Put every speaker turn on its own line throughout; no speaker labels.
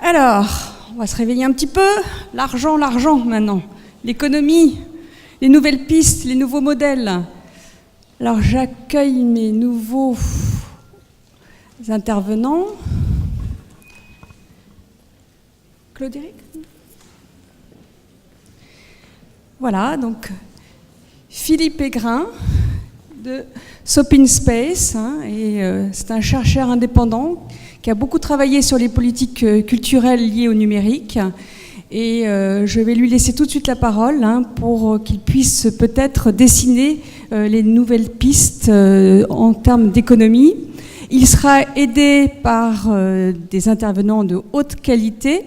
Alors, on va se réveiller un petit peu. L'argent maintenant. L'économie, les nouvelles pistes, les nouveaux modèles. Alors, j'accueille mes nouveaux intervenants. Claude-Éric ? Voilà, donc Philippe Aigrin de Sopin Space, c'est un chercheur indépendant qui a beaucoup travaillé sur les politiques culturelles liées au numérique. Et je vais lui laisser tout de suite la parole pour qu'il puisse peut-être dessiner les nouvelles pistes en termes d'économie. Il sera aidé par des intervenants de haute qualité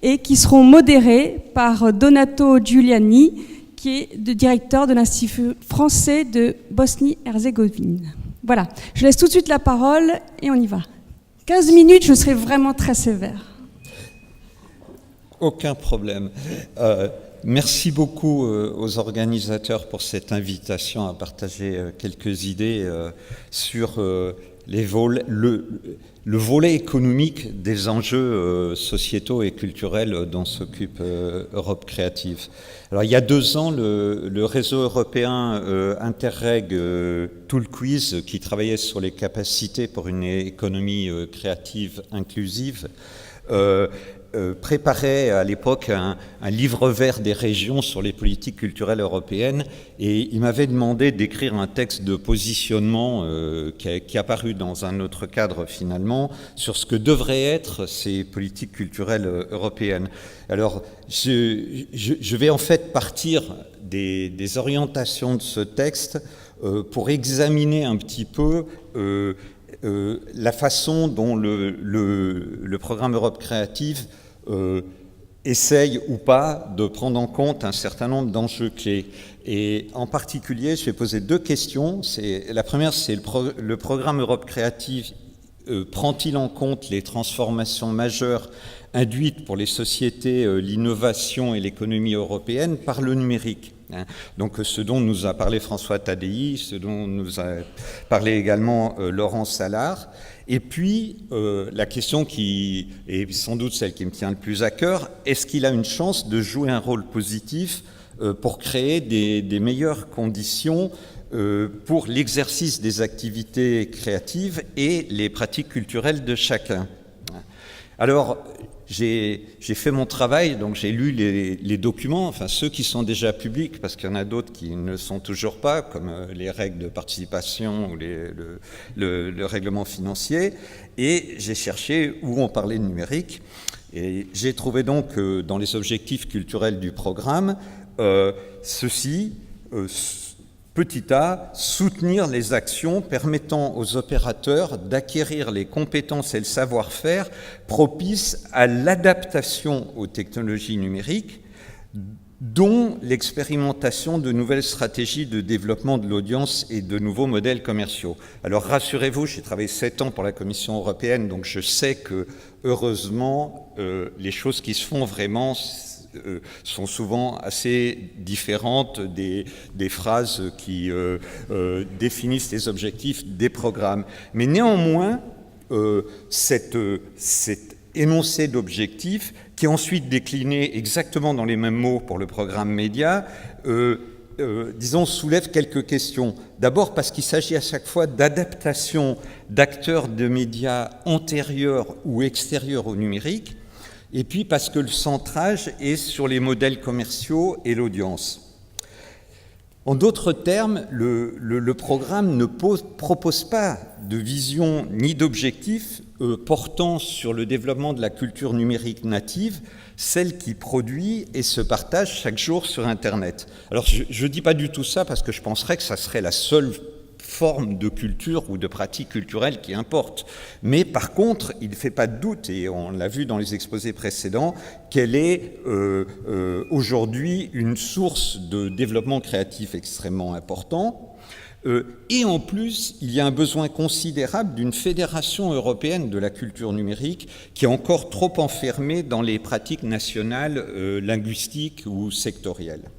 et qui seront modérés par Donato Giuliani, qui est le directeur de l'Institut français de Bosnie-Herzégovine. Voilà, je laisse tout de suite la parole et on y va. 15 minutes, je serai vraiment très sévère.
Aucun problème. Merci beaucoup aux organisateurs pour cette invitation à partager quelques idées sur le volet économique des enjeux sociétaux et culturels dont s'occupe Europe Créative. Alors, il y a 2 ans, le réseau européen Interreg Toolquiz, qui travaillait sur les capacités pour une économie créative inclusive, préparait à l'époque un livre vert des régions sur les politiques culturelles européennes, et il m'avait demandé d'écrire un texte de positionnement qui est apparu dans un autre cadre finalement, sur ce que devraient être ces politiques culturelles européennes. Alors je vais en fait partir des orientations de ce texte pour examiner un petit peu la façon dont le programme Europe Créative essaye ou pas de prendre en compte un certain nombre d'enjeux clés. Et en particulier, je vais poser 2 questions. La première, c'est le programme Europe Créative prend-il en compte les transformations majeures induites pour les sociétés, l'innovation et l'économie européenne par le numérique ? Donc ce dont nous a parlé François Tadei, ce dont nous a parlé également Laurent Salard. Et puis la question qui est sans doute celle qui me tient le plus à cœur, est-ce qu'il a une chance de jouer un rôle positif pour créer des meilleures conditions pour l'exercice des activités créatives et les pratiques culturelles de chacun ? Alors, j'ai fait mon travail, donc j'ai lu les documents, enfin ceux qui sont déjà publics, parce qu'il y en a d'autres qui ne le sont toujours pas, comme les règles de participation ou le règlement financier, et j'ai cherché où on parlait de numérique, et j'ai trouvé donc dans les objectifs culturels du programme, ceci, petit a, soutenir les actions permettant aux opérateurs d'acquérir les compétences et le savoir-faire propices à l'adaptation aux technologies numériques, dont l'expérimentation de nouvelles stratégies de développement de l'audience et de nouveaux modèles commerciaux. Alors rassurez-vous, j'ai travaillé 7 ans pour la Commission européenne, donc je sais que, heureusement, les choses qui se font vraiment sont souvent assez différentes des phrases qui définissent les objectifs des programmes. Mais néanmoins, cet énoncé d'objectifs, qui est ensuite décliné exactement dans les mêmes mots pour le programme Média, disons, soulève quelques questions. D'abord parce qu'il s'agit à chaque fois d'adaptation d'acteurs de médias antérieurs ou extérieurs au numérique, et puis parce que le centrage est sur les modèles commerciaux et l'audience. En d'autres termes, le programme ne propose pas de vision ni d'objectif portant sur le développement de la culture numérique native, celle qui produit et se partage chaque jour sur Internet. Alors je ne dis pas du tout ça parce que je penserais que ça serait la seule forme de culture ou de pratique culturelle qui importe. Mais par contre, il ne fait pas de doute, et on l'a vu dans les exposés précédents, qu'elle est aujourd'hui une source de développement créatif extrêmement important. Et en plus, il y a un besoin considérable d'une fédération européenne de la culture numérique qui est encore trop enfermée dans les pratiques nationales linguistiques ou sectorielles.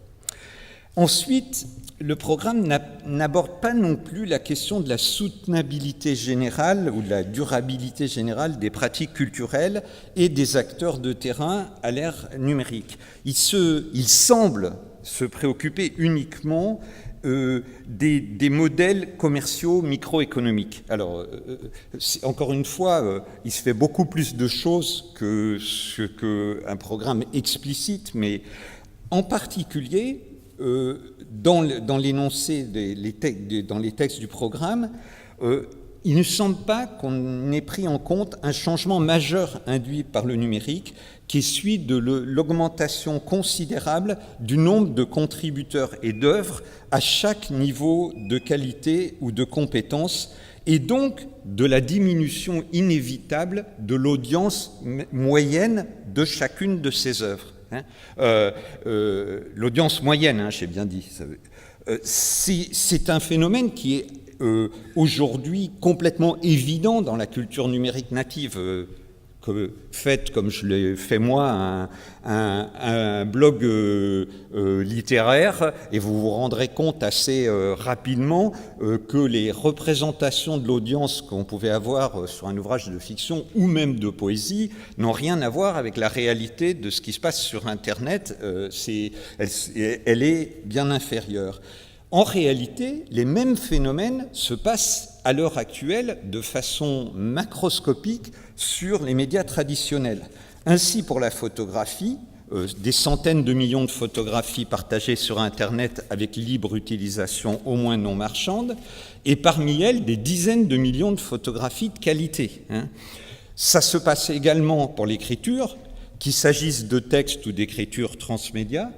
Ensuite, le programme n'aborde pas non plus la question de la soutenabilité générale ou de la durabilité générale des pratiques culturelles et des acteurs de terrain à l'ère numérique. Il semble se préoccuper uniquement des modèles commerciaux microéconomiques. Alors, encore une fois, il se fait beaucoup plus de choses que ce qu'un programme explicite, mais en particulier, dans l'énoncé, dans les textes du programme, il ne semble pas qu'on ait pris en compte un changement majeur induit par le numérique, qui est celui de l'augmentation considérable du nombre de contributeurs et d'œuvres à chaque niveau de qualité ou de compétence, et donc de la diminution inévitable de l'audience moyenne de chacune de ces œuvres. L'audience moyenne, j'ai bien dit. C'est un phénomène qui est aujourd'hui complètement évident dans la culture numérique native. Faites, comme je l'ai fait moi, un blog littéraire, et vous vous rendrez compte assez rapidement que les représentations de l'audience qu'on pouvait avoir sur un ouvrage de fiction ou même de poésie n'ont rien à voir avec la réalité de ce qui se passe sur Internet. Elle est bien inférieure. En réalité, les mêmes phénomènes se passent à l'heure actuelle de façon macroscopique sur les médias traditionnels. Ainsi, pour la photographie, des centaines de millions de photographies partagées sur Internet avec libre utilisation au moins non marchande, et parmi elles, des dizaines de millions de photographies de qualité. Ça se passe également pour l'écriture, qu'il s'agisse de texte ou d'écriture transmédia.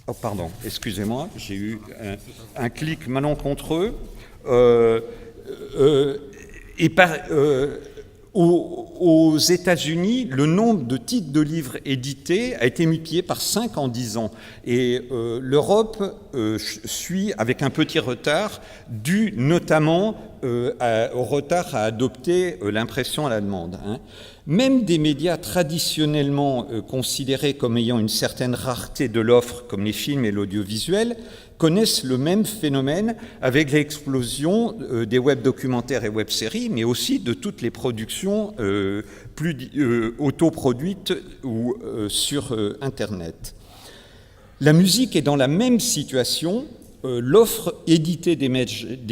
Oh, pardon, excusez-moi, j'ai eu un clic malencontreux. Aux États-Unis, le nombre de titres de livres édités a été multiplié par 5 en 10 ans. Et l'Europe suit avec un petit retard, dû notamment au retard à adopter l'impression à la demande. Même des médias traditionnellement considérés comme ayant une certaine rareté de l'offre, comme les films et l'audiovisuel, connaissent le même phénomène avec l'explosion des web-documentaires et web-séries, mais aussi de toutes les productions autoproduites ou sur Internet. La musique est dans la même situation. L'offre éditée des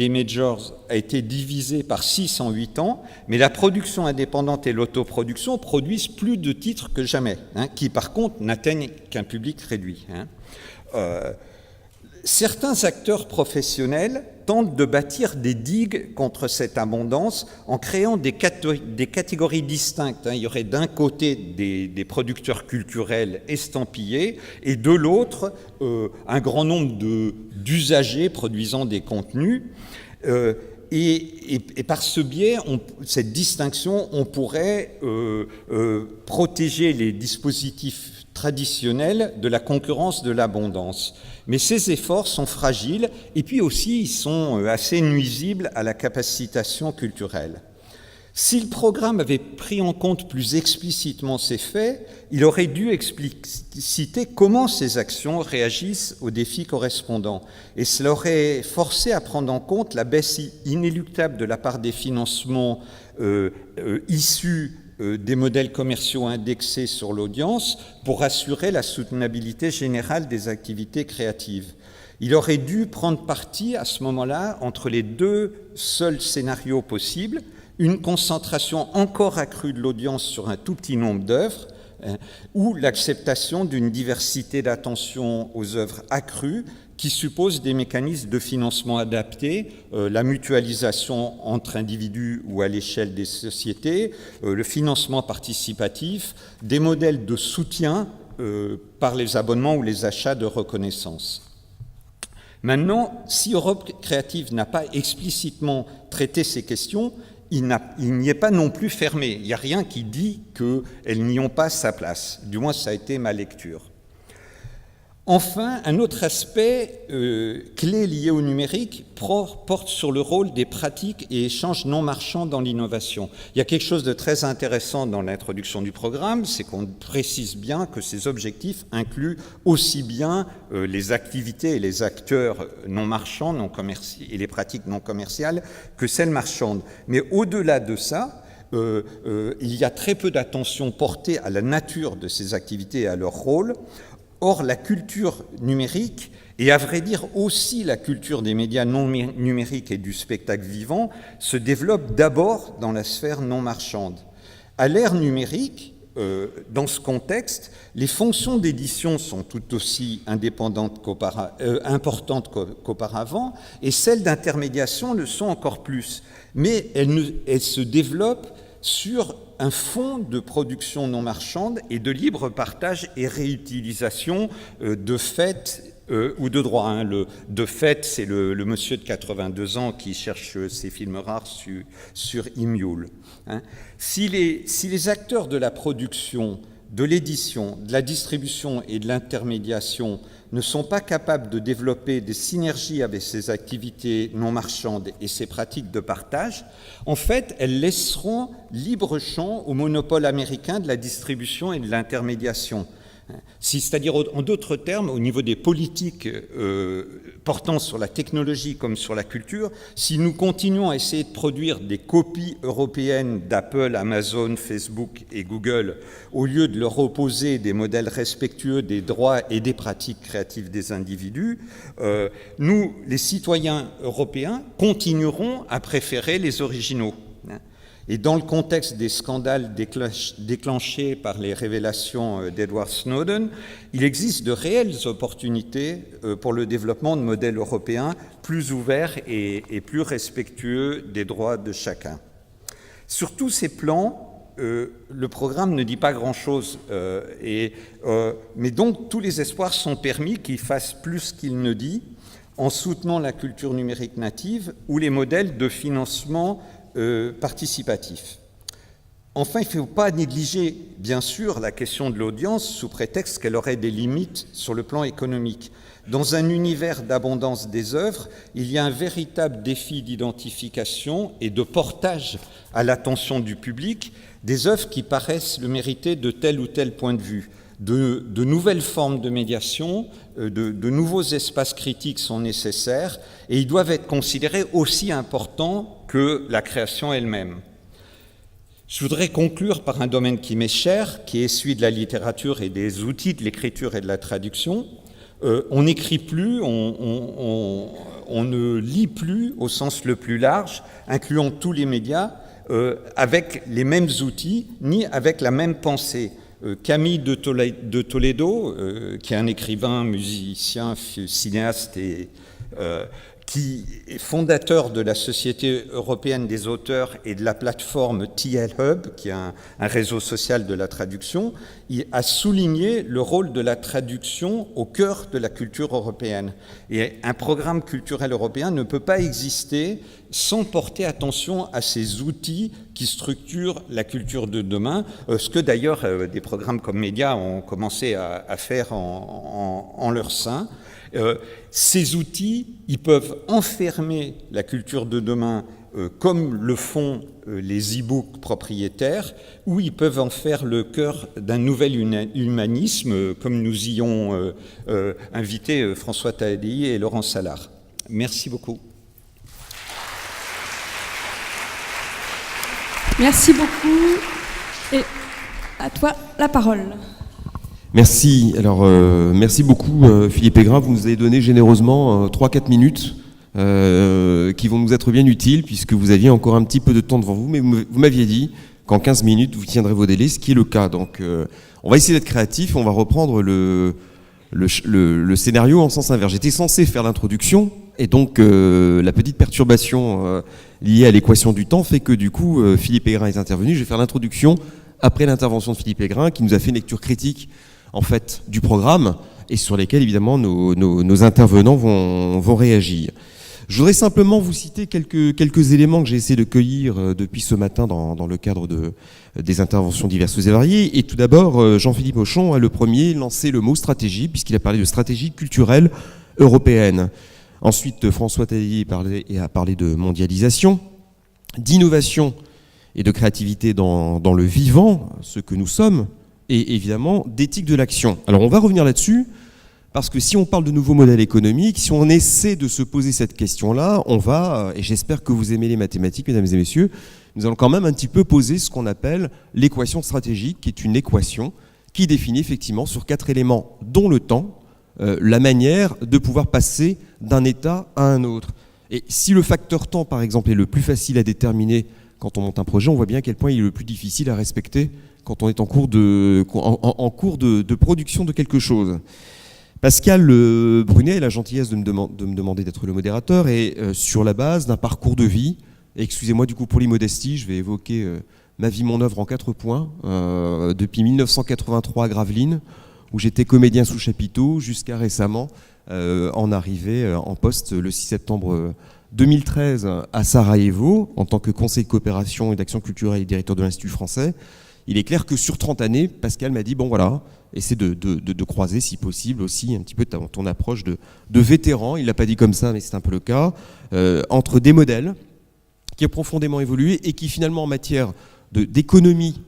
majors a été divisée par 6 en 8 ans, mais la production indépendante et l'autoproduction produisent plus de titres que jamais, qui par contre n'atteignent qu'un public réduit. Certains acteurs professionnels tentent de bâtir des digues contre cette abondance en créant des catégories distinctes. Il y aurait d'un côté des producteurs culturels estampillés et de l'autre un grand nombre d'usagers produisant des contenus. Et par ce biais, cette distinction, on pourrait protéger les dispositifs traditionnels de la concurrence de l'abondance. Mais ces efforts sont fragiles et puis aussi ils sont assez nuisibles à la capacitation culturelle. Si le programme avait pris en compte plus explicitement ces faits, il aurait dû expliciter comment ces actions réagissent aux défis correspondants. Et cela aurait forcé à prendre en compte la baisse inéluctable de la part des financements issus des modèles commerciaux indexés sur l'audience pour assurer la soutenabilité générale des activités créatives. Il aurait dû prendre parti à ce moment-là entre les deux seuls scénarios possibles, une concentration encore accrue de l'audience sur un tout petit nombre d'œuvres, ou l'acceptation d'une diversité d'attention aux œuvres accrues qui suppose des mécanismes de financement adaptés, la mutualisation entre individus ou à l'échelle des sociétés, le financement participatif, des modèles de soutien par les abonnements ou les achats de reconnaissance. Maintenant, si Europe Créative n'a pas explicitement traité ces questions, il n'y est pas non plus fermé. Il n'y a rien qui dit qu'elles n'y ont pas sa place. Du moins, ça a été ma lecture. Enfin, un autre aspect clé lié au numérique porte sur le rôle des pratiques et échanges non marchands dans l'innovation. Il y a quelque chose de très intéressant dans l'introduction du programme, c'est qu'on précise bien que ces objectifs incluent aussi bien les activités et les acteurs non marchands et les pratiques non commerciales que celles marchandes. Mais au-delà de ça, il y a très peu d'attention portée à la nature de ces activités et à leur rôle. Or, la culture numérique, et à vrai dire aussi la culture des médias non numériques et du spectacle vivant, se développe d'abord dans la sphère non marchande. À l'ère numérique, dans ce contexte, les fonctions d'édition sont tout aussi importantes qu'auparavant, et celles d'intermédiation le sont encore plus. Mais elles se développent sur un fond de production non marchande et de libre partage et réutilisation de fait ou de droit. De fait, c'est le monsieur de 82 ans qui cherche ses films rares sur eMule. Si les acteurs de la production, de l'édition, de la distribution et de l'intermédiation ne sont pas capables de développer des synergies avec ces activités non marchandes et ces pratiques de partage, en fait, elles laisseront libre champ au monopole américain de la distribution et de l'intermédiation. C'est-à-dire, en d'autres termes, au niveau des politiques portant sur la technologie comme sur la culture, si nous continuons à essayer de produire des copies européennes d'Apple, Amazon, Facebook et Google, au lieu de leur opposer des modèles respectueux des droits et des pratiques créatives des individus, nous, les citoyens européens, continuerons à préférer les originaux. Et dans le contexte des scandales déclenchés par les révélations d'Edward Snowden, il existe de réelles opportunités pour le développement de modèles européens plus ouverts et plus respectueux des droits de chacun. Sur tous ces plans, le programme ne dit pas grand-chose, mais donc tous les espoirs sont permis qu'il fasse plus qu'il ne dit, en soutenant la culture numérique native ou les modèles de financement participatif. Enfin, il ne faut pas négliger, bien sûr, la question de l'audience sous prétexte qu'elle aurait des limites sur le plan économique. Dans un univers d'abondance des œuvres, il y a un véritable défi d'identification et de portage à l'attention du public des œuvres qui paraissent le mériter de tel ou tel point de vue. De nouvelles formes de médiation, de nouveaux espaces critiques sont nécessaires et ils doivent être considérés aussi importants que la création elle-même. Je voudrais conclure par un domaine qui m'est cher, qui est celui de la littérature et des outils de l'écriture et de la traduction. On n'écrit plus, on ne lit plus au sens le plus large, incluant tous les médias, avec les mêmes outils, ni avec la même pensée. Camille de Toledo, qui est un écrivain, musicien, cinéaste et qui est fondateur de la Société européenne des auteurs et de la plateforme TL Hub, qui est un réseau social de la traduction, il a souligné le rôle de la traduction au cœur de la culture européenne. Et un programme culturel européen ne peut pas exister sans porter attention à ces outils qui structurent la culture de demain, ce que d'ailleurs des programmes comme Média ont commencé à faire en leur sein. Ces outils, ils peuvent enfermer la culture de demain comme le font les e-books propriétaires, ou ils peuvent en faire le cœur d'un nouvel humanisme, comme nous y ont invité François Tadei et Laurent Salard. Merci beaucoup.
Merci beaucoup. Et à toi la parole.
Merci. Alors, merci beaucoup, Philippe Aigrin. Vous nous avez donné généreusement 3-4 minutes qui vont nous être bien utiles, puisque vous aviez encore un petit peu de temps devant vous, mais vous m'aviez dit qu'en 15 minutes, vous tiendrez vos délais, ce qui est le cas. Donc, on va essayer d'être créatif, on va reprendre le scénario en sens inverse. J'étais censé faire l'introduction, et donc la petite perturbation liée à l'équation du temps fait que, du coup, Philippe Aigrin est intervenu. Je vais faire l'introduction après l'intervention de Philippe Aigrin, qui nous a fait une lecture critique en fait, du programme et sur lesquels, évidemment, nos intervenants vont réagir. Je voudrais simplement vous citer quelques éléments que j'ai essayé de cueillir depuis ce matin dans le cadre des interventions diverses et variées. Et tout d'abord, Jean-Philippe Auchon a le premier lancé le mot stratégie, puisqu'il a parlé de stratégie culturelle européenne. Ensuite, François Tadei a parlé de mondialisation, d'innovation et de créativité dans le vivant, ce que nous sommes, et évidemment d'éthique de l'action. Alors on va revenir là-dessus, parce que si on parle de nouveaux modèles économiques, si on essaie de se poser cette question-là, on va, et j'espère que vous aimez les mathématiques, mesdames et messieurs, nous allons quand même un petit peu poser ce qu'on appelle l'équation stratégique, qui est une équation qui définit effectivement sur 4 éléments, dont le temps, la manière de pouvoir passer d'un état à un autre. Et si le facteur temps, par exemple, est le plus facile à déterminer quand on monte un projet, on voit bien à quel point il est le plus difficile à respecter quand on est en cours de production de quelque chose. Pascal Brunet a la gentillesse de me demander d'être le modérateur, et sur la base d'un parcours de vie, et excusez-moi du coup pour l'immodestie, je vais évoquer ma vie, mon œuvre en 4 points, depuis 1983 à Gravelines, où j'étais comédien sous chapiteau, jusqu'à récemment en arrivée en poste le 6 septembre 2013 à Sarajevo, en tant que conseiller de coopération et d'action culturelle et directeur de l'Institut français. Il est clair que sur 30 années, Pascal m'a dit, bon voilà, essaie de croiser si possible aussi un petit peu ton approche de vétéran, il ne l'a pas dit comme ça, mais c'est un peu le cas, entre des modèles qui ont profondément évolué et qui finalement en matière d'économie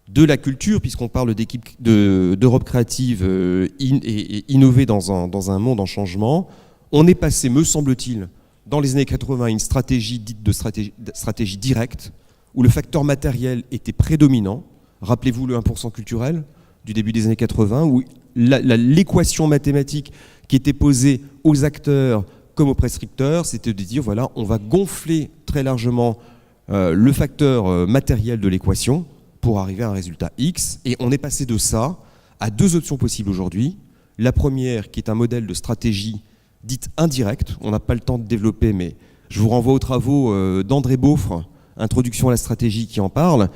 de la culture, puisqu'on parle d'équipe d'Europe créative et innovée dans un monde en changement, on est passé, me semble-t-il, dans les années 80, une stratégie dite de stratégie directe, où le facteur matériel était prédominant. Rappelez-vous le 1% culturel du début des années 80, où l'équation mathématique qui était posée aux acteurs comme aux prescripteurs, c'était de dire, voilà, on va gonfler très largement le facteur matériel de l'équation pour arriver à un résultat X. Et on est passé de ça à 2 options possibles aujourd'hui. La première, qui est un modèle de stratégie dite indirecte, on n'a pas le temps de développer, mais je vous renvoie aux travaux d'André Beaufre, Introduction à la stratégie, qui en parle,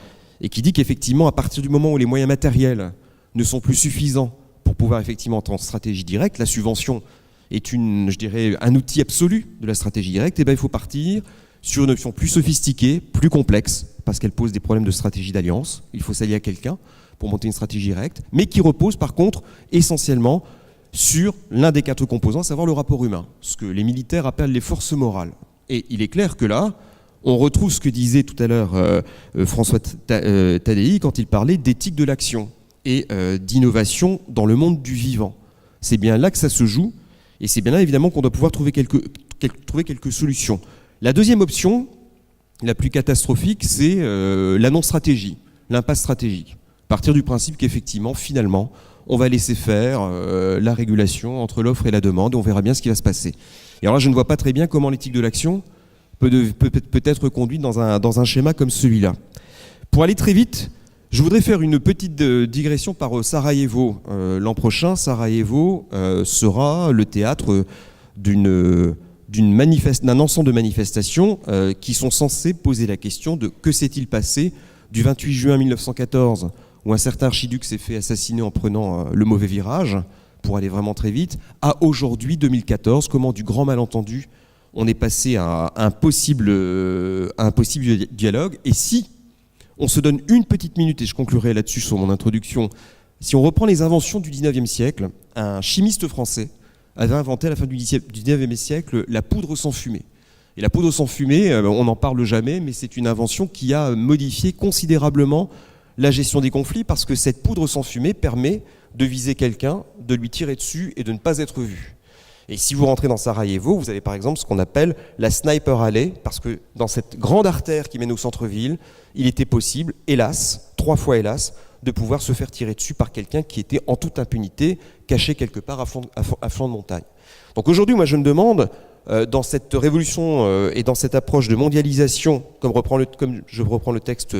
et qui dit qu'effectivement, à partir du moment où les moyens matériels ne sont plus suffisants pour pouvoir effectivement entrer en stratégie directe, la subvention est un outil absolu de la stratégie directe, et bien il faut partir sur une option plus sophistiquée, plus complexe, parce qu'elle pose des problèmes de stratégie d'alliance. Il faut s'allier à quelqu'un pour monter une stratégie directe, mais qui repose par contre essentiellement sur l'un des 4 composants, à savoir le rapport humain, ce que les militaires appellent les forces morales. Et il est clair que là, on retrouve ce que disait tout à l'heure François Tadei quand il parlait d'éthique de l'action et d'innovation dans le monde du vivant. C'est bien là que ça se joue, et c'est bien là évidemment qu'on doit pouvoir trouver quelques solutions. La deuxième option, la plus catastrophique, c'est la non-stratégie, l'impasse stratégique. Partir du principe qu'effectivement, finalement, on va laisser faire la régulation entre l'offre et la demande, et on verra bien ce qui va se passer. Et alors là, je ne vois pas très bien comment l'éthique de l'action peut être conduite dans un schéma comme celui-là. Pour aller très vite, je voudrais faire une petite digression par Sarajevo. L'an prochain, Sarajevo sera le théâtre d'un ensemble de manifestations qui sont censées poser la question de que s'est-il passé du 28 juin 1914, où un certain archiduc s'est fait assassiner en prenant le mauvais virage, pour aller vraiment très vite, à aujourd'hui, 2014, comment du grand malentendu, on est passé à un possible dialogue. Et si on se donne une petite minute, et je conclurai là-dessus sur mon introduction, si on reprend les inventions du 19e siècle, un chimiste français avait inventé à la fin du 19e siècle la poudre sans fumée. Et la poudre sans fumée, on n'en parle jamais, mais c'est une invention qui a modifié considérablement la gestion des conflits, parce que cette poudre sans fumée permet de viser quelqu'un, de lui tirer dessus et de ne pas être vu. Et si vous rentrez dans Sarajevo, vous avez par exemple ce qu'on appelle la Sniper Alley, parce que dans cette grande artère qui mène au centre-ville, il était possible, hélas, 3 fois hélas, de pouvoir se faire tirer dessus par quelqu'un qui était en toute impunité, caché quelque part à flanc de montagne. Donc aujourd'hui, moi je me demande, dans cette révolution et dans cette approche de mondialisation, comme je reprends le texte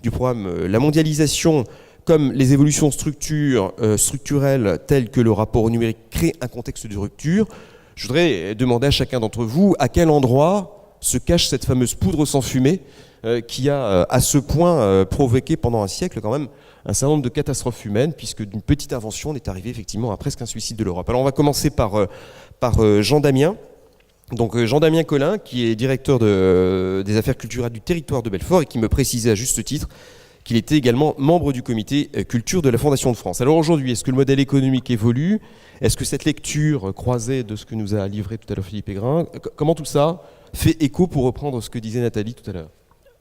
du programme, la mondialisation comme les évolutions structurelles telles que le rapport au numérique créent un contexte de rupture, je voudrais demander à chacun d'entre vous à quel endroit se cache cette fameuse poudre sans fumée qui a à ce point provoqué pendant un siècle quand même un certain nombre de catastrophes humaines, puisque d'une petite invention on est arrivé effectivement à presque un suicide de l'Europe. Alors on va commencer par Jean Damien, Donc Jean-Damien Collin, qui est directeur des affaires culturelles du territoire de Belfort et qui me précisait à juste titre qu'il était également membre du comité culture de la Fondation de France. Alors aujourd'hui, est-ce que le modèle économique évolue? Est-ce que cette lecture croisée de ce que nous a livré tout à l'heure Philippe Pégurin, comment tout ça fait écho, pour reprendre ce que disait Nathalie tout à l'heure?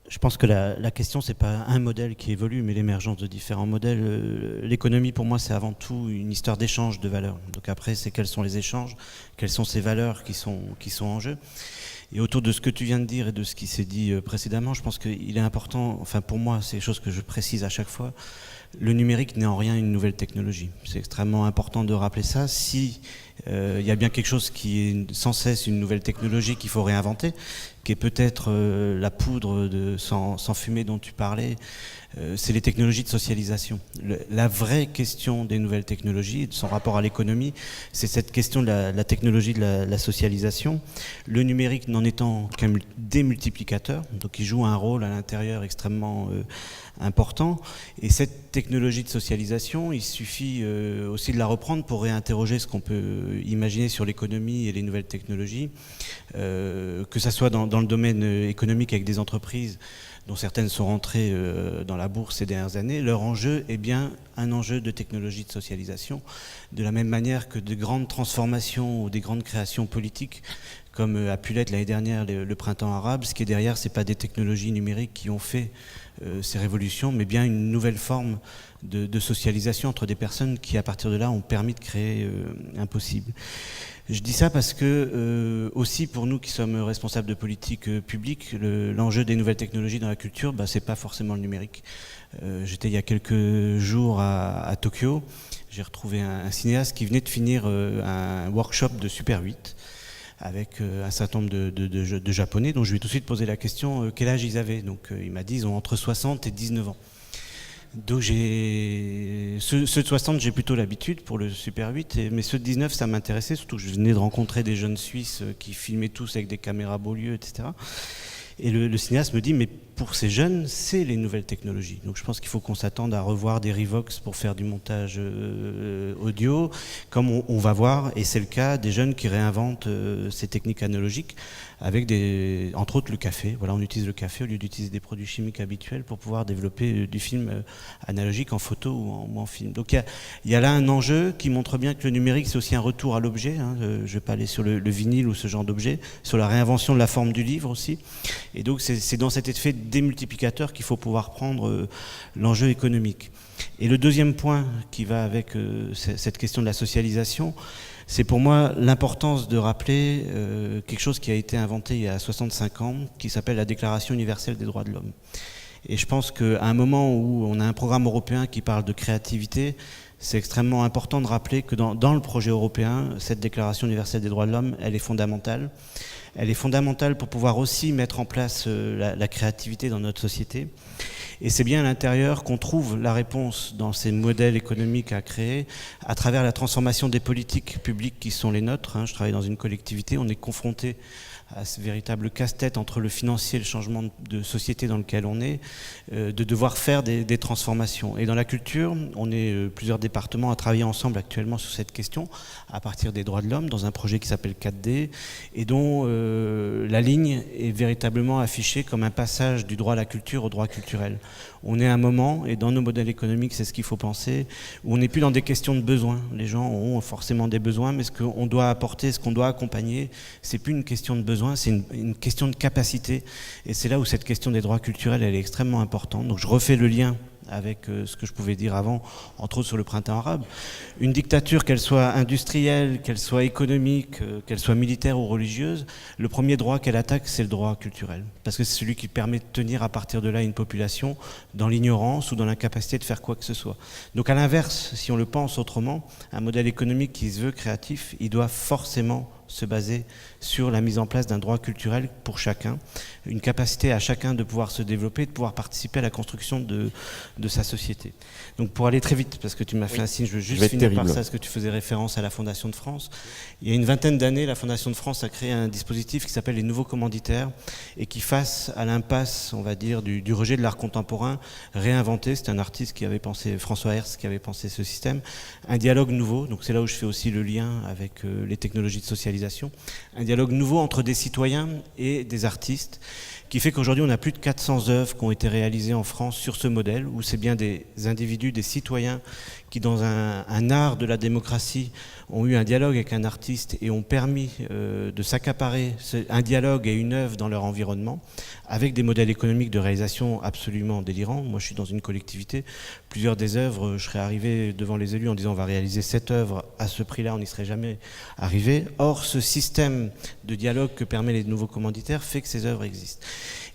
Je pense que la question, c'est pas un modèle qui évolue, mais l'émergence de différents modèles. L'économie, pour moi, c'est avant tout une histoire d'échange de valeurs. Donc après, c'est quels sont les échanges, quelles sont ces valeurs qui sont en jeu. Et autour de ce que tu viens de dire et de ce qui s'est dit précédemment, je pense qu'il est important, enfin pour moi, c'est des choses que je précise à chaque fois, le numérique n'est en rien une nouvelle technologie. C'est extrêmement important de rappeler ça. Si il y a bien quelque chose qui est sans cesse une nouvelle technologie qu'il faut réinventer, qui est peut-être la poudre sans fumée dont tu parlais, c'est les technologies de socialisation. La vraie question des nouvelles technologies, de son rapport à l'économie, c'est cette question de la technologie de la socialisation. Le numérique n'en étant qu'un démultiplicateur, donc il joue un rôle à l'intérieur extrêmement important. Et cette technologie de socialisation, il suffit aussi de la reprendre pour réinterroger ce qu'on peut imaginer sur l'économie et les nouvelles technologies, que ça soit dans le domaine économique avec des entreprises dont certaines sont rentrées dans la bourse ces dernières années. Leur enjeu est bien un enjeu de technologie de socialisation, de la même manière que de grandes transformations ou des grandes créations politiques, comme a pu l'être l'année dernière le printemps arabe. Ce qui est derrière, ce n'est pas des technologies numériques qui ont fait ces révolutions, mais bien une nouvelle forme de socialisation entre des personnes qui, à partir de là, ont permis de créer un possible. Je dis ça parce que, aussi pour nous qui sommes responsables de politique publique, l'enjeu des nouvelles technologies dans la culture, c'est pas forcément le numérique. J'étais il y a quelques jours à Tokyo, j'ai retrouvé un cinéaste qui venait de finir un workshop de Super 8 avec un certain nombre de Japonais, dont je lui ai tout de suite posé la question quel âge ils avaient. Donc il m'a dit ils ont entre 60 et 19 ans. Donc ceux de 60, j'ai plutôt l'habitude pour le Super 8, mais ceux de 19, ça m'intéressait, surtout que je venais de rencontrer des jeunes Suisses qui filmaient tous avec des caméras Beaulieu, etc. Et le cinéaste me dit, mais pour ces jeunes, c'est les nouvelles technologies. Donc je pense qu'il faut qu'on s'attende à revoir des Revox pour faire du montage audio, comme on va voir, et c'est le cas, des jeunes qui réinventent ces techniques analogiques, avec entre autres le café. Voilà, on utilise le café au lieu d'utiliser des produits chimiques habituels pour pouvoir développer du film analogique en photo ou en film. Donc il y a là un enjeu qui montre bien que le numérique, c'est aussi un retour à l'objet. Je ne vais pas aller sur le vinyle ou ce genre d'objet, sur la réinvention de la forme du livre aussi. Et donc c'est dans cet effet démultiplicateur qu'il faut pouvoir prendre l'enjeu économique. Et le deuxième point qui va avec cette question de la socialisation, c'est pour moi l'importance de rappeler quelque chose qui a été inventé il y a 65 ans, qui s'appelle la Déclaration universelle des droits de l'homme. Et je pense qu'à un moment où on a un programme européen qui parle de créativité, c'est extrêmement important de rappeler que dans le projet européen, cette Déclaration universelle des droits de l'homme, elle est fondamentale. Elle est fondamentale pour pouvoir aussi mettre en place la créativité dans notre société. Et c'est bien à l'intérieur qu'on trouve la réponse dans ces modèles économiques à créer, à travers la transformation des politiques publiques qui sont les nôtres. Je travaille dans une collectivité, on est confronté à ce véritable casse-tête entre le financier et le changement de société dans lequel on est, de devoir faire des transformations. Et dans la culture, on est plusieurs départements à travailler ensemble actuellement sur cette question, à partir des droits de l'homme, dans un projet qui s'appelle 4D, et dont la ligne est véritablement affichée comme un passage du droit à la culture au droit culturel. On est à un moment, et dans nos modèles économiques, c'est ce qu'il faut penser, où on n'est plus dans des questions de besoins. Les gens ont forcément des besoins, mais ce qu'on doit apporter, ce qu'on doit accompagner, c'est plus une question de besoin, c'est une question de capacité. Et c'est là où cette question des droits culturels, elle est extrêmement importante. Donc je refais le lien avec ce que je pouvais dire avant, entre autres sur le printemps arabe. Une dictature, qu'elle soit industrielle, qu'elle soit économique, qu'elle soit militaire ou religieuse, le premier droit qu'elle attaque, c'est le droit culturel. Parce que c'est celui qui permet de tenir à partir de là une population dans l'ignorance ou dans l'incapacité de faire quoi que ce soit. Donc à l'inverse, si on le pense autrement, un modèle économique qui se veut créatif, il doit forcément se baser sur la mise en place d'un droit culturel pour chacun, une capacité à chacun de pouvoir se développer, de pouvoir participer à la construction de sa société. Donc pour aller très vite, parce que tu m'as fait un signe, je veux juste finir par ça, parce que tu faisais référence à la Fondation de France. Il y a une vingtaine d'années, la Fondation de France a créé un dispositif qui s'appelle les nouveaux commanditaires et qui, face à l'impasse, on va dire, du rejet de l'art contemporain, réinventé, c'est un artiste qui avait pensé, François Hertz, qui avait pensé ce système, un dialogue nouveau. Donc c'est là où je fais aussi le lien avec les technologies de socialisation, digitalisation, un dialogue nouveau entre des citoyens et des artistes, qui fait qu'aujourd'hui on a plus de 400 œuvres qui ont été réalisées en France sur ce modèle, où c'est bien des individus, des citoyens qui dans un art de la démocratie ont eu un dialogue avec un artiste et ont permis de s'accaparer un dialogue et une œuvre dans leur environnement, avec des modèles économiques de réalisation absolument délirants. Moi je suis dans une collectivité, plusieurs des œuvres, je serais arrivé devant les élus en disant on va réaliser cette œuvre à ce prix-là, on n'y serait jamais arrivé. Or ce système de dialogue que permet les nouveaux commanditaires fait que ces œuvres existent.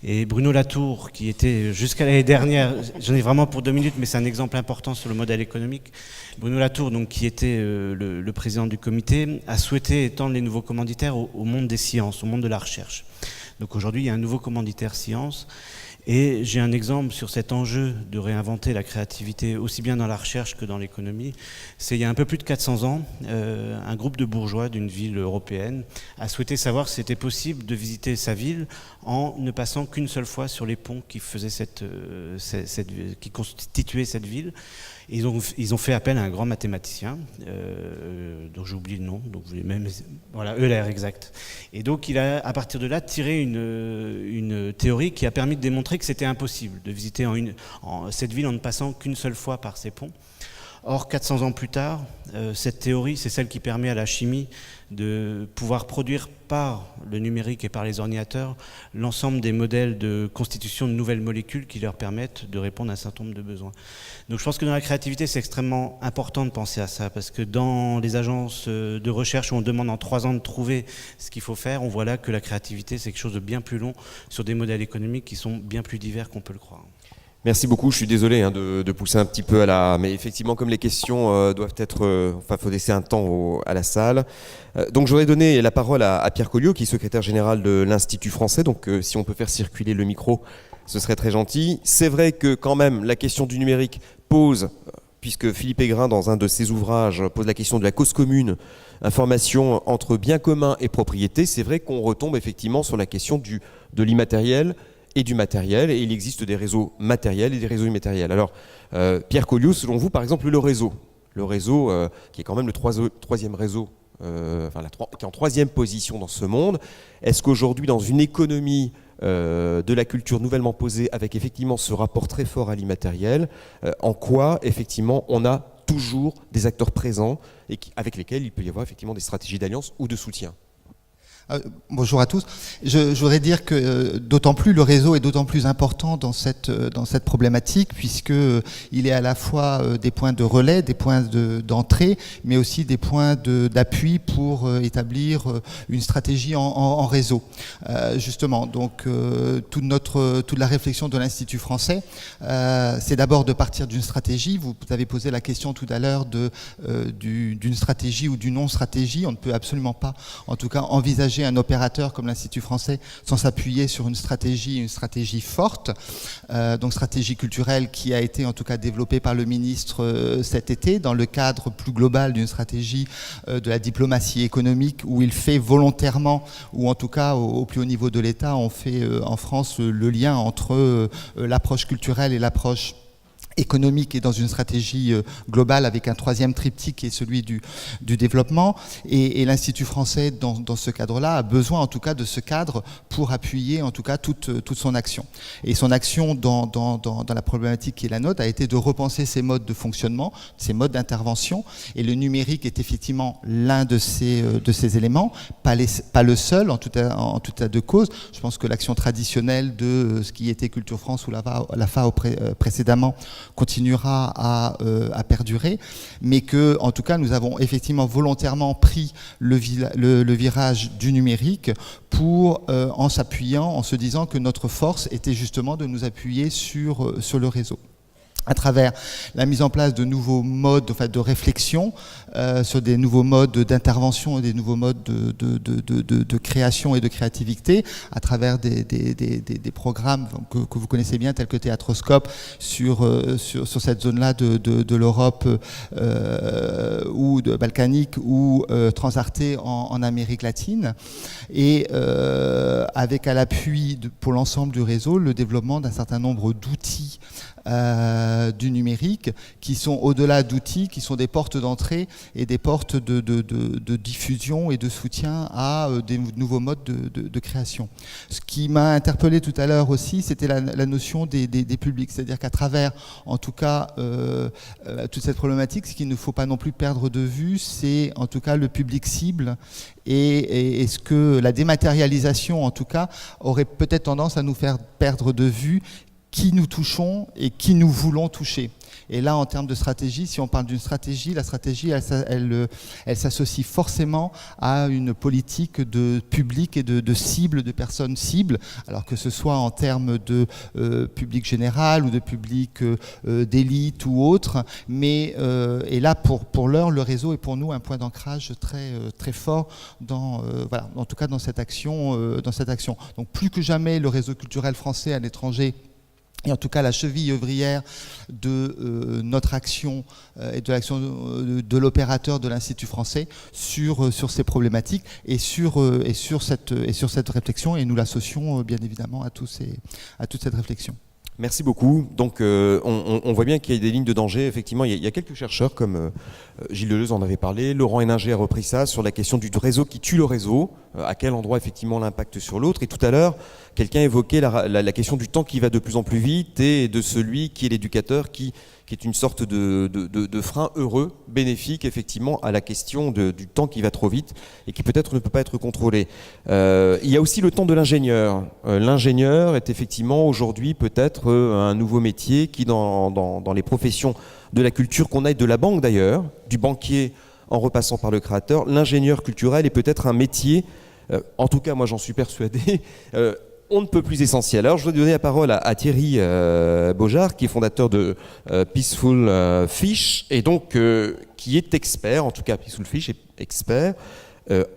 Et Bruno Latour, qui était jusqu'à l'année dernière, j'en ai vraiment pour 2 minutes, mais c'est un exemple important sur le modèle économique. Bruno Latour, donc, qui était le président du comité, a souhaité étendre les nouveaux commanditaires au monde des sciences, au monde de la recherche. Donc aujourd'hui, il y a un nouveau commanditaire science. Et j'ai un exemple sur cet enjeu de réinventer la créativité aussi bien dans la recherche que dans l'économie. C'est il y a un peu plus de 400 ans, un groupe de bourgeois d'une ville européenne a souhaité savoir si c'était possible de visiter sa ville en ne passant qu'une seule fois sur les ponts qui faisaient qui constituaient cette ville. Et ils ont fait appel à un grand mathématicien, dont j'ai oublié le nom, donc voilà, Euler, exact. Et donc il a, à partir de là, tiré une théorie qui a permis de démontrer que c'était impossible de visiter cette ville en ne passant qu'une seule fois par ces ponts. Or, 400 ans plus tard, cette théorie, c'est celle qui permet à la chimie de pouvoir produire par le numérique et par les ordinateurs l'ensemble des modèles de constitution de nouvelles molécules qui leur permettent de répondre à un certain nombre de besoins. Donc je pense que dans la créativité, c'est extrêmement important de penser à ça, parce que dans les agences de recherche où on demande en 3 ans de trouver ce qu'il faut faire, on voit là que la créativité, c'est quelque chose de bien plus long sur des modèles économiques qui sont bien plus divers qu'on peut le croire.
Merci beaucoup, je suis désolé de pousser un petit peu mais effectivement comme les questions doivent être, faut laisser un temps à la salle. Donc j'aurais donné la parole à Pierre Colliot, qui est secrétaire général de l'Institut français, donc si on peut faire circuler le micro, ce serait très gentil. C'est vrai que quand même la question du numérique pose, puisque Philippe Aygrain dans un de ses ouvrages pose la question de la cause commune, information entre bien commun et propriété, c'est vrai qu'on retombe effectivement sur la question de l'immatériel et du matériel, et il existe des réseaux matériels et des réseaux immatériels. Alors, Pierre Colliot, selon vous, par exemple, le réseau qui est quand même le troisième réseau, qui est en 3e position dans ce monde, est-ce qu'aujourd'hui, dans une économie de la culture nouvellement posée, avec effectivement ce rapport très fort à l'immatériel, en quoi, effectivement, on a toujours des acteurs présents et avec lesquels il peut y avoir effectivement des stratégies d'alliance ou de soutien?
Bonjour à tous. Je voudrais dire que d'autant plus le réseau est d'autant plus important dans cette problématique, puisque il est à la fois des points de relais, des points d'entrée, mais aussi des points d'appui pour établir une stratégie en réseau. Justement, donc toute la réflexion de l'Institut français, c'est d'abord de partir d'une stratégie. Vous avez posé la question tout à l'heure d'une stratégie ou d'une non-stratégie. On ne peut absolument pas, en tout cas, envisager un opérateur comme l'Institut français sans s'appuyer sur une stratégie forte, donc stratégie culturelle qui a été en tout cas développée par le ministre cet été dans le cadre plus global d'une stratégie de la diplomatie économique, où il fait volontairement, ou en tout cas au plus haut niveau de l'État, on fait en France le lien entre l'approche culturelle et l'approche économique et dans une stratégie globale avec un 3e triptyque qui est celui du développement. Et l'Institut français, dans ce cadre-là, a besoin en tout cas de ce cadre pour appuyer en tout cas toute son action. Et son action dans la problématique qui est la nôtre a été de repenser ses modes de fonctionnement, ses modes d'intervention. Et le numérique est effectivement l'un de ces éléments, pas le seul, en tout état de cause. Je pense que l'action traditionnelle de ce qui était Culture France ou la FAO précédemment continuera à perdurer, mais que, en tout cas, nous avons effectivement volontairement pris le virage du numérique en s'appuyant, en se disant que notre force était justement de nous appuyer sur le réseau, à travers la mise en place de nouveaux modes de réflexion sur des nouveaux modes d'intervention et des nouveaux modes de création et de créativité, à travers des programmes que vous connaissez bien, tels que Théâtroscope, sur cette zone-là de l'Europe ou de balkanique, ou Transarté en Amérique latine, et avec à l'appui pour l'ensemble du réseau le développement d'un certain nombre d'outils du numérique, qui sont au-delà d'outils, qui sont des portes d'entrée et des portes de diffusion et de soutien à des nouveaux modes de création. Ce qui m'a interpellé tout à l'heure aussi, c'était la notion des publics, c'est-à-dire qu'à travers, en tout cas, toute cette problématique, ce qu'il ne faut pas non plus perdre de vue, c'est en tout cas le public cible et est-ce que la dématérialisation, en tout cas, aurait peut-être tendance à nous faire perdre de vue qui nous touchons et qui nous voulons toucher. Et là, en termes de stratégie, si on parle d'une stratégie, la stratégie, elle s'associe forcément à une politique de public et de cible, de personnes cibles, alors que ce soit en termes de public général ou de public d'élite ou autre. Mais et là, pour l'heure, le réseau est pour nous un point d'ancrage très fort voilà, en tout cas dans cette action. Donc plus que jamais, le réseau culturel français à l'étranger, et en tout cas la cheville ouvrière de notre action et de l'action de l'opérateur de l'Institut français sur ces problématiques et sur cette réflexion, et nous l'associons bien évidemment à toute cette réflexion.
Merci beaucoup. Donc on voit bien qu'il y a des lignes de danger. Effectivement, il y a quelques chercheurs comme Gilles Deleuze en avait parlé, Laurent Héninger a repris ça sur la question du réseau qui tue le réseau, à quel endroit effectivement l'impact sur l'autre. Et tout à l'heure, quelqu'un évoquait la question du temps qui va de plus en plus vite et de celui qui est l'éducateur qui est une sorte de frein heureux, bénéfique effectivement à la question du temps qui va trop vite et qui peut-être ne peut pas être contrôlé. Il y a aussi le temps de l'ingénieur. L'ingénieur est effectivement aujourd'hui peut-être un nouveau métier qui dans les professions de la culture qu'on a et de la banque d'ailleurs, du banquier en repassant par le créateur, l'ingénieur culturel est peut-être un métier, en tout cas moi j'en suis persuadé, on ne peut plus essentiel. Alors je vais donner la parole à Thierry Beaujard, qui est fondateur de Peaceful Fish, et donc qui est expert, en tout cas Peaceful Fish est expert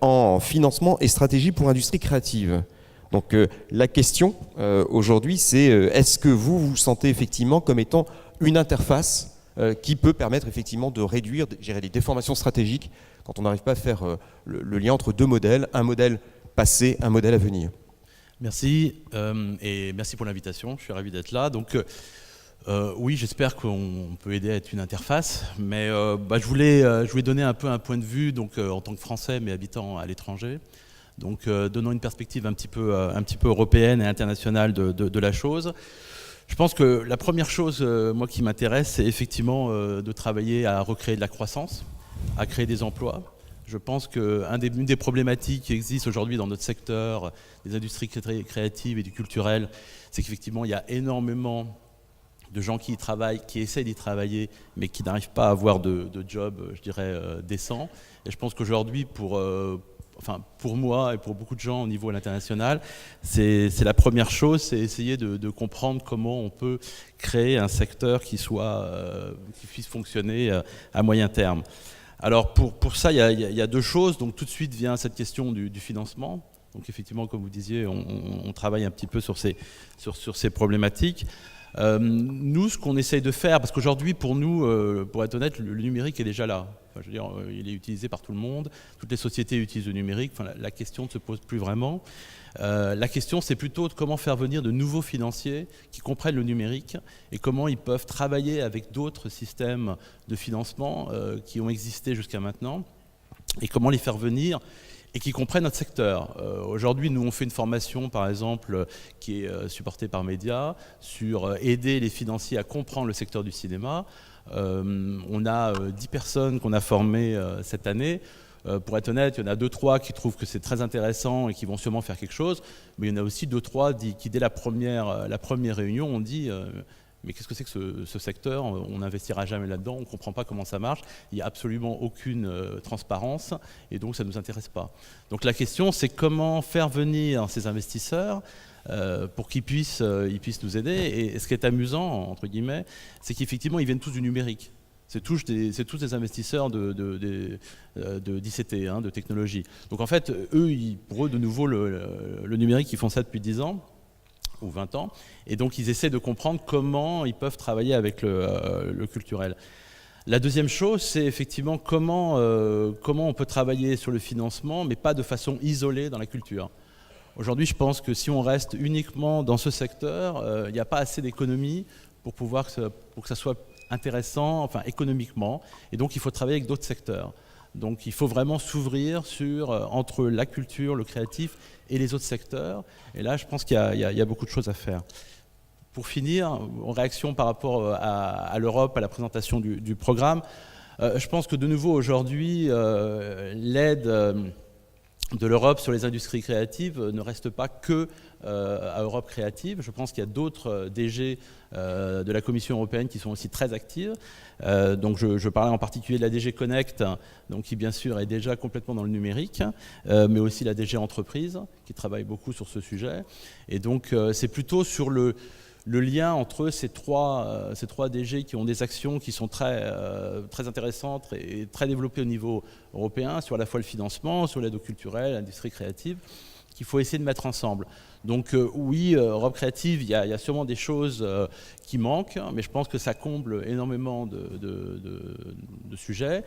en financement et stratégie pour l'industrie créative. Donc la question aujourd'hui, c'est est-ce que vous vous sentez effectivement comme étant une interface qui peut permettre effectivement de réduire les déformations stratégiques quand on n'arrive pas à faire le lien entre deux modèles, un modèle passé, un modèle à venir.
Merci et merci pour l'invitation, je suis ravi d'être là. Donc oui, j'espère qu'on peut aider à être une interface, mais je voulais donner un peu un point de vue donc, en tant que Français mais habitant à l'étranger, donc donnant une perspective un petit peu européenne et internationale de la chose. Je pense que la première chose moi qui m'intéresse, c'est effectivement de travailler à recréer de la croissance, à créer des emplois. Je pense qu'une des problématiques qui existent aujourd'hui dans notre secteur, des industries créatives et du culturel, c'est qu'effectivement, il y a énormément de gens qui y travaillent, qui essaient d'y travailler, mais qui n'arrivent pas à avoir de job, je dirais, décent. Et je pense qu'aujourd'hui, pour moi et pour beaucoup de gens au niveau international, c'est la première chose, c'est essayer de comprendre comment on peut créer un secteur qui puisse fonctionner à moyen terme. Alors pour ça, il y a deux choses. Donc tout de suite vient cette question du financement. Donc effectivement, comme vous disiez, on travaille un petit peu sur ces problématiques. Nous, ce qu'on essaye de faire, parce qu'aujourd'hui, pour nous, pour être honnête, le numérique est déjà là. Enfin, je veux dire, il est utilisé par tout le monde. Toutes les sociétés utilisent le numérique. Enfin, la question ne se pose plus vraiment. La question, c'est plutôt de comment faire venir de nouveaux financiers qui comprennent le numérique et comment ils peuvent travailler avec d'autres systèmes de financement qui ont existé jusqu'à maintenant et comment les faire venir et qui comprennent notre secteur. Aujourd'hui, nous, on fait une formation, par exemple, qui est supportée par Média, sur aider les financiers à comprendre le secteur du cinéma. On a 10 personnes qu'on a formées cette année. Pour être honnête, il y en a 2-3 qui trouvent que c'est très intéressant et qui vont sûrement faire quelque chose, mais il y en a aussi 2-3 qui, dès la première réunion, ont dit mais qu'est-ce que c'est que ce secteur? On n'investira jamais là-dedans, on ne comprend pas comment ça marche, il n'y a absolument aucune transparence, et donc ça ne nous intéresse pas. Donc la question, c'est comment faire venir ces investisseurs pour qu'ils puissent nous aider. Et ce qui est amusant, entre guillemets, c'est qu'effectivement, ils viennent tous du numérique. C'est tous des investisseurs d'ICT, de technologie. Donc en fait, pour eux, de nouveau, le numérique, ils font ça depuis 10 ans ou 20 ans. Et donc ils essaient de comprendre comment ils peuvent travailler avec le culturel. La deuxième chose, c'est effectivement comment on peut travailler sur le financement, mais pas de façon isolée dans la culture. Aujourd'hui, je pense que si on reste uniquement dans ce secteur, il n'y a pas assez d'économies pour que ça soit intéressant, enfin économiquement. Et donc il faut travailler avec d'autres secteurs. Donc il faut vraiment s'ouvrir entre la culture, le créatif et les autres secteurs. Et là, je pense qu'il y a beaucoup de choses à faire. Pour finir, en réaction par rapport à l'Europe, à la présentation du programme, je pense que de nouveau aujourd'hui, l'aide de l'Europe sur les industries créatives ne reste pas que à Europe Créative. Je pense qu'il y a d'autres DG de la Commission européenne qui sont aussi très actives. Donc je parlais en particulier de la DG Connect, donc qui bien sûr est déjà complètement dans le numérique, mais aussi la DG Entreprise qui travaille beaucoup sur ce sujet. Et donc c'est plutôt sur le lien entre ces trois DG qui ont des actions qui sont très intéressantes et très développées au niveau européen, sur à la fois le financement, sur l'aide au culturel, l'industrie créative, qu'il faut essayer de mettre ensemble. Donc oui, Europe Créative, il y a sûrement des choses qui manquent, mais je pense que ça comble énormément de sujets.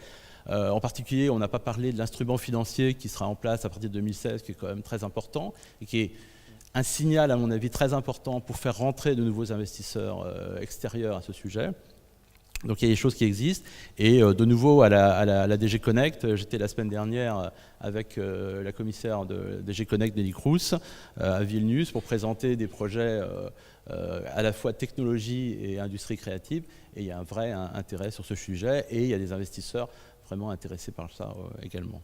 En particulier, on n'a pas parlé de l'instrument financier qui sera en place à partir de 2016, qui est quand même très important et qui est un signal, à mon avis, très important pour faire rentrer de nouveaux investisseurs extérieurs à ce sujet. Donc il y a des choses qui existent. Et de nouveau, à la DG Connect, j'étais la semaine dernière avec la commissaire de DG Connect, Nelly Cruz, à Vilnius, pour présenter des projets à la fois technologie et industrie créative. Et il y a un vrai intérêt sur ce sujet. Et il y a des investisseurs vraiment intéressés par ça également.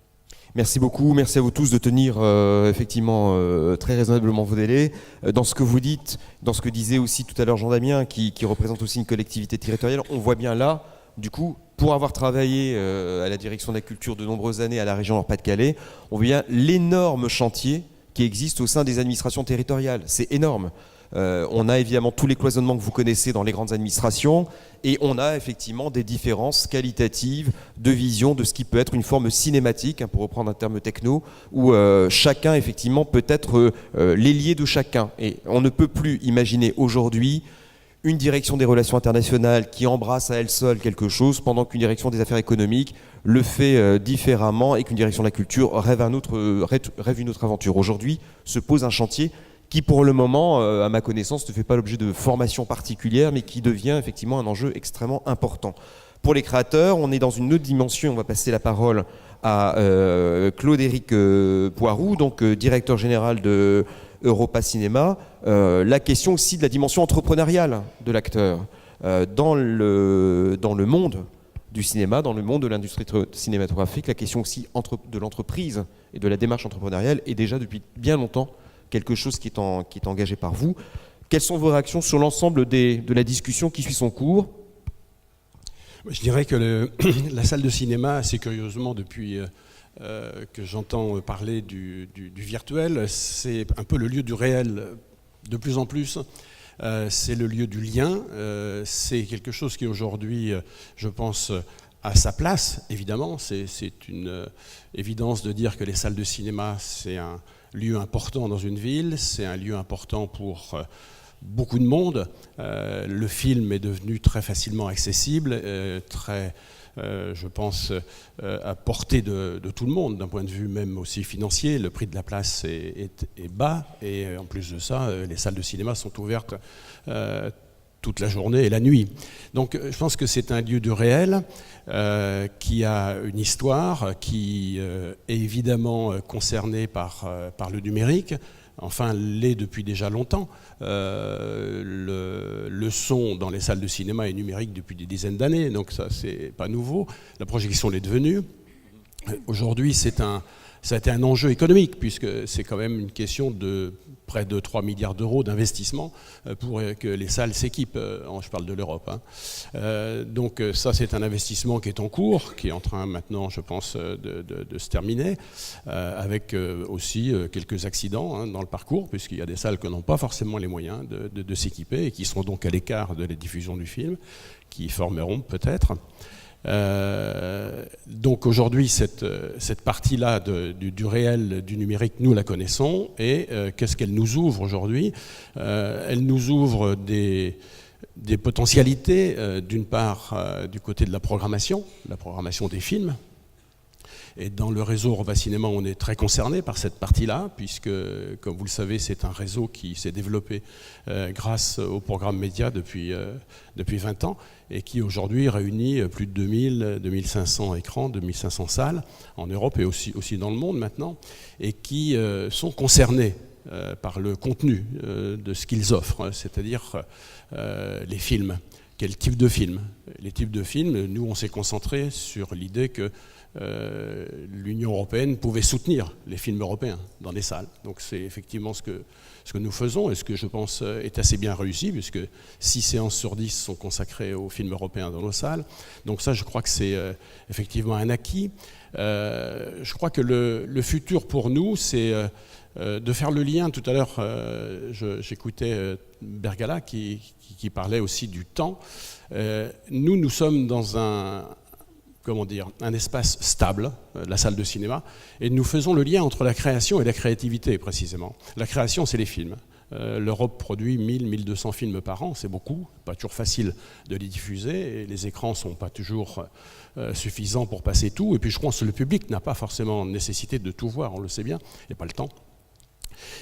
Merci beaucoup, merci à vous tous de tenir effectivement très raisonnablement vos délais. Dans ce que vous dites, dans ce que disait aussi tout à l'heure Jean-Damien, qui représente aussi une collectivité territoriale, on voit bien là, du coup, pour avoir travaillé à la direction de la culture de nombreuses années à la région Nord-Pas-de-Calais, on voit bien l'énorme chantier qui existe au sein des administrations territoriales. C'est énorme. On a évidemment tous les cloisonnements que vous connaissez dans les grandes administrations et on a effectivement des différences qualitatives de vision de ce qui peut être une forme cinématique, hein, pour reprendre un terme techno, où chacun effectivement peut être l'ailier de chacun. Et on ne peut plus imaginer aujourd'hui une direction des relations internationales qui embrasse à elle seule quelque chose pendant qu'une direction des affaires économiques le fait différemment et qu'une direction de la culture rêve une autre aventure. Aujourd'hui se pose un chantier qui pour le moment, à ma connaissance, ne fait pas l'objet de formation particulière, mais qui devient effectivement un enjeu extrêmement important. Pour les créateurs, on est dans une autre dimension. On va passer la parole à Claude-Éric Poiroux, donc directeur général de Europa Cinéma. La question aussi de la dimension entrepreneuriale de l'acteur dans le monde du cinéma, dans le monde de l'industrie cinématographique. La question aussi de l'entreprise et de la démarche entrepreneuriale est déjà depuis bien longtemps quelque chose qui est engagé par vous. Quelles sont vos réactions sur l'ensemble de la discussion qui suit son cours ?
Je dirais que la salle de cinéma, assez curieusement, depuis que j'entends parler du virtuel, c'est un peu le lieu du réel. De plus en plus, c'est le lieu du lien. C'est quelque chose qui aujourd'hui, je pense, a sa place, évidemment. C'est une évidence de dire que les salles de cinéma, c'est un lieu important dans une ville, c'est un lieu important pour beaucoup de monde. Le film est devenu très facilement accessible, je pense, à portée de tout le monde, d'un point de vue même aussi financier. Le prix de la place est bas et en plus de ça, les salles de cinéma sont ouvertes toute la journée et la nuit. Donc je pense que c'est un lieu du réel qui a une histoire, qui est évidemment concerné par le numérique, enfin l'est depuis déjà longtemps. Le son dans les salles de cinéma est numérique depuis des dizaines d'années, donc ça c'est pas nouveau. La projection l'est devenue. Aujourd'hui ça a été un enjeu économique, puisque c'est quand même une question de près de 3 milliards d'euros d'investissement pour que les salles s'équipent. Je parle de l'Europe. Donc ça, c'est un investissement qui est en cours, qui est en train maintenant, je pense, de se terminer, avec aussi quelques accidents dans le parcours, puisqu'il y a des salles qui n'ont pas forcément les moyens de s'équiper et qui seront donc à l'écart de la diffusion du film, qui formeront peut-être. Donc aujourd'hui, cette partie-là du réel, du numérique, nous la connaissons, et qu'est-ce qu'elle nous ouvre aujourd'hui ? Elle nous ouvre des potentialités, d'une part du côté de la programmation des films, Et dans le réseau Europa Cinéma, on est très concerné par cette partie-là, puisque, comme vous le savez, c'est un réseau qui s'est développé grâce au programme Média depuis 20 ans, et qui aujourd'hui réunit plus de 2000, 2500 écrans, 2500 salles en Europe et aussi dans le monde maintenant, et qui sont concernés par le contenu de ce qu'ils offrent, c'est-à-dire les films. Quel type de film? Les types de films, nous on s'est concentré sur l'idée que l'Union européenne pouvait soutenir les films européens dans les salles. Donc c'est effectivement ce que nous faisons et ce que je pense est assez bien réussi, puisque 6 séances sur 10 sont consacrées aux films européens dans nos salles. Donc ça, je crois que c'est effectivement un acquis. Je crois que le futur pour nous, c'est de faire le lien. Tout à l'heure, j'écoutais Bergala qui parlait aussi du temps. Nous sommes dans un espace stable, la salle de cinéma, et nous faisons le lien entre la création et la créativité, précisément. La création, c'est les films. L'Europe produit 1200 films par an, c'est beaucoup, pas toujours facile de les diffuser, et les écrans ne sont pas toujours suffisants pour passer tout, et puis je pense que le public n'a pas forcément nécessité de tout voir, on le sait bien, il n'y a pas le temps.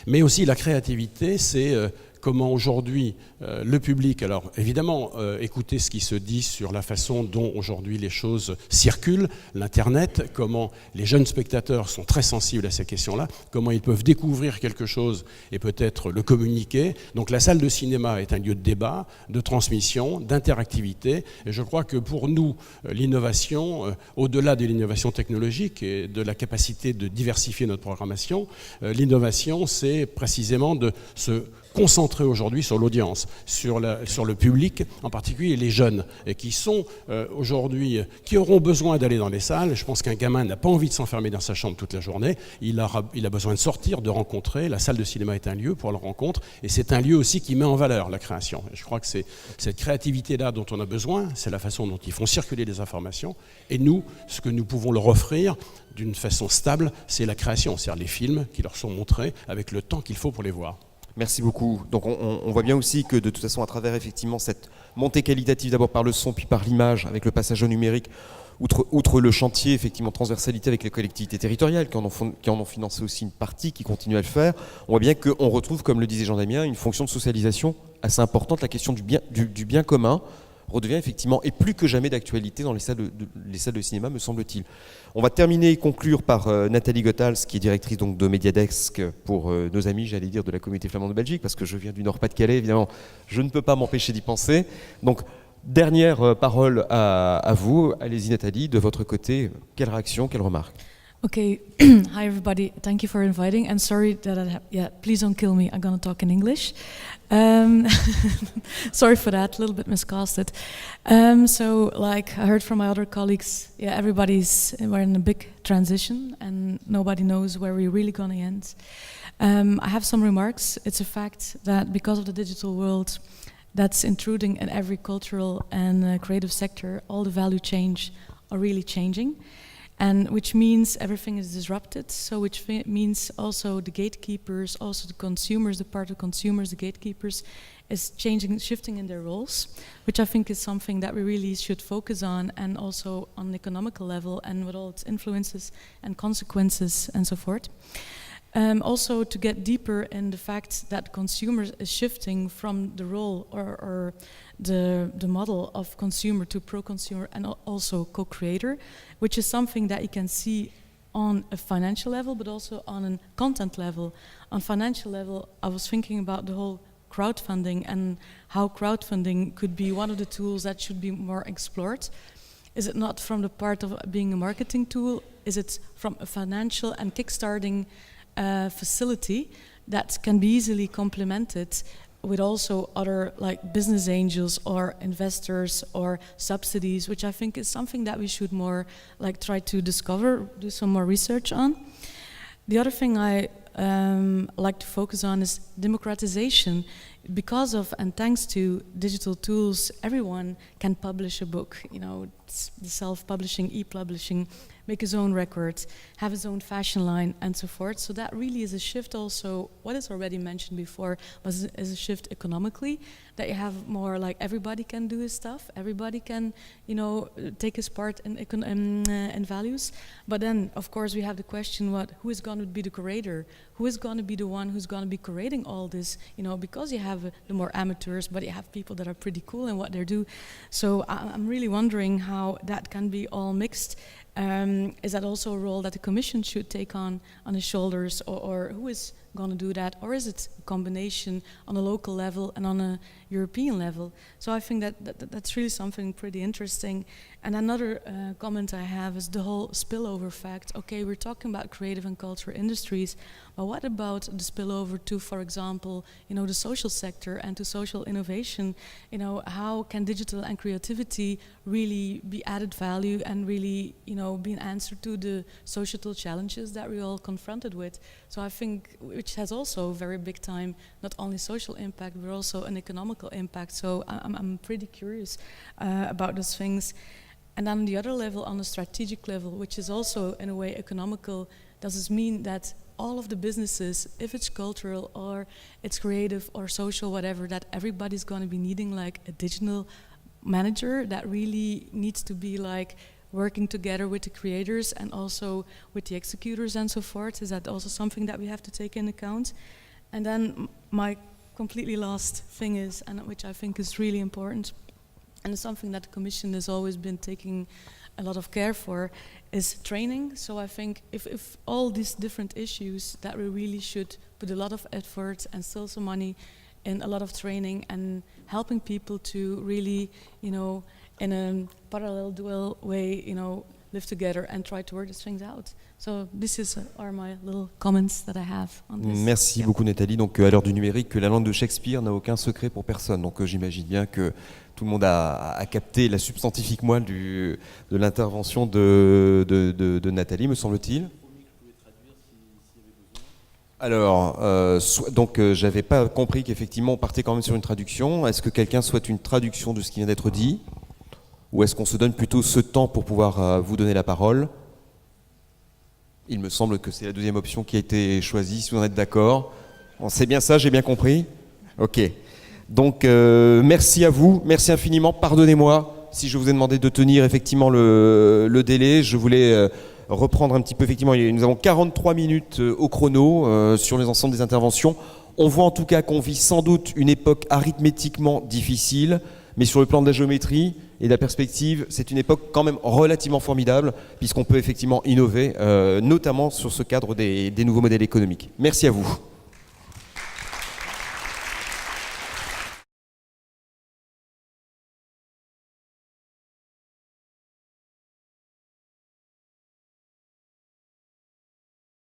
Mais aussi la créativité, c'est comment aujourd'hui le public, alors évidemment écoutez ce qui se dit sur la façon dont aujourd'hui les choses circulent, l'Internet, comment les jeunes spectateurs sont très sensibles à ces questions-là, comment ils peuvent découvrir quelque chose et peut-être le communiquer. Donc la salle de cinéma est un lieu de débat, de transmission, d'interactivité, et je crois que pour nous, l'innovation, au-delà de l'innovation technologique et de la capacité de diversifier notre programmation, l'innovation c'est précisément de se concentrer aujourd'hui sur l'audience, sur le public, en particulier les jeunes, et qui sont aujourd'hui, qui auront besoin d'aller dans les salles. Je pense qu'un gamin n'a pas envie de s'enfermer dans sa chambre toute la journée, il a besoin de sortir, de rencontrer. La salle de cinéma est un lieu pour la rencontre, et c'est un lieu aussi qui met en valeur la création. Et je crois que c'est cette créativité-là dont on a besoin, c'est la façon dont ils font circuler les informations, et nous, ce que nous pouvons leur offrir d'une façon stable, c'est la création, c'est-à-dire les films qui leur sont montrés avec le temps qu'il faut pour les voir.
Merci beaucoup. Donc on voit bien aussi que de toute façon, à travers effectivement cette montée qualitative, d'abord par le son puis par l'image, avec le passage au numérique, outre le chantier effectivement transversalité avec les collectivités territoriales qui en ont financé aussi une partie, qui continuent à le faire, on voit bien qu'on retrouve, comme le disait Jean-Damien, une fonction de socialisation assez importante. La question du bien commun redevient effectivement, et plus que jamais, d'actualité dans les salles de cinéma, me semble-t-il. On va terminer et conclure par Nathalie Goethals, qui est directrice donc, de Mediadesk pour nos amis, j'allais dire, de la communauté flamande de Belgique, parce que je viens du Nord-Pas-de-Calais, évidemment, je ne peux pas m'empêcher d'y penser. Donc, dernière parole à vous. Allez-y Nathalie, de votre côté, quelle réaction, quelle remarque?
Okay, hi everybody. Thank you for inviting. And sorry that please don't kill me. I'm gonna talk in English. Sorry for that. A little bit miscasted. So, like I heard from my other colleagues, we're in a big transition, and nobody knows where we're really gonna end. I have some remarks. It's a fact that because of the digital world that's intruding in every cultural and creative sector, all the value chains are really changing. And which means everything is disrupted, so which means also the gatekeepers, also the consumers, the part of consumers, the gatekeepers, is shifting in their roles, which I think is something that we really should focus on, and also on an economical level, and with all its influences and consequences and so forth. Also to get deeper in the fact that consumers is shifting from the role or the model of consumer to pro-consumer and also co-creator, which is something that you can see on a financial level, but also on a content level. On financial level, I was thinking about the whole crowdfunding and how crowdfunding could be one of the tools that should be more explored. Is it not from the part of being a marketing tool? Is it from a financial and kickstarting facility that can be easily complemented with also other like business angels or investors or subsidies, which I think is something that we should more like try to discover, do some more research on. The other thing I like to focus on is democratization. Because of and thanks to digital tools, everyone can publish a book. You know, the self-publishing, e-publishing make his own records, have his own fashion line, and so forth. So that really is a shift also, what is already mentioned before, was is a shift economically, that you have more like everybody can do his stuff, everybody can, you know, take his part in values. But then, of course, we have the question, who is going to be the curator? Who is going to be the one who's going to be curating all this? You know, because you have the more amateurs, but you have people that are pretty cool in what they do. So I'm really wondering how that can be all mixed. Is that also a role that the Commission should take on its shoulders, or who is going to do that, or is it a combination on a local level and on a European level? So I think that's really something pretty interesting. And another comment I have is the whole spillover fact. Okay, we're talking about creative and cultural industries, but what about the spillover to, for example, you know, the social sector and to social innovation? You know, how can digital and creativity really be added value and really, you know, be an answer to the societal challenges that we're all confronted with? So I think, which has also very big time, not only social impact, but also an economical impact. So I'm pretty curious about those things. And then on the other level, on the strategic level, which is also in a way economical, does this mean that all of the businesses, if it's cultural or it's creative or social, whatever, that everybody's going to be needing like a digital manager that really needs to be like working together with the creators and also with the executors and so forth? Is that also something that we have to take into account? And then my completely last thing is, and which I think is really important, and it's something that the Commission has always been taking a lot of care for, is training. So I think if all these different issues, that we really should put a lot of effort and still some money in a lot of training and helping people to really, you know, in a parallel dual way, you know, live together and try to work these things out. So this are my little comments that I have on this.
Merci beaucoup Nathalie. Donc à l'heure du numérique, que la langue de Shakespeare n'a aucun secret pour personne. Donc j'imagine bien que tout le monde a capté la substantifique moelle de l'intervention de Nathalie, me semble-t-il. Alors, donc j'avais pas compris qu'effectivement on partait quand même sur une traduction. Est-ce que quelqu'un souhaite une traduction de ce qui vient d'être dit ? Ou est-ce qu'on se donne plutôt ce temps pour pouvoir vous donner la parole ? Il me semble que c'est la deuxième option qui a été choisie, si vous en êtes d'accord. C'est bien ça, j'ai bien compris ? Ok. Donc, merci à vous, merci infiniment. Pardonnez-moi si je vous ai demandé de tenir effectivement le délai. Je voulais reprendre un petit peu, effectivement, nous avons 43 minutes au chrono sur les ensembles des interventions. On voit en tout cas qu'on vit sans doute une époque arithmétiquement difficile, mais sur le plan de la géométrie et de la perspective, c'est une époque quand même relativement formidable, puisqu'on peut effectivement innover, notamment sur ce cadre des nouveaux modèles économiques. Merci à vous.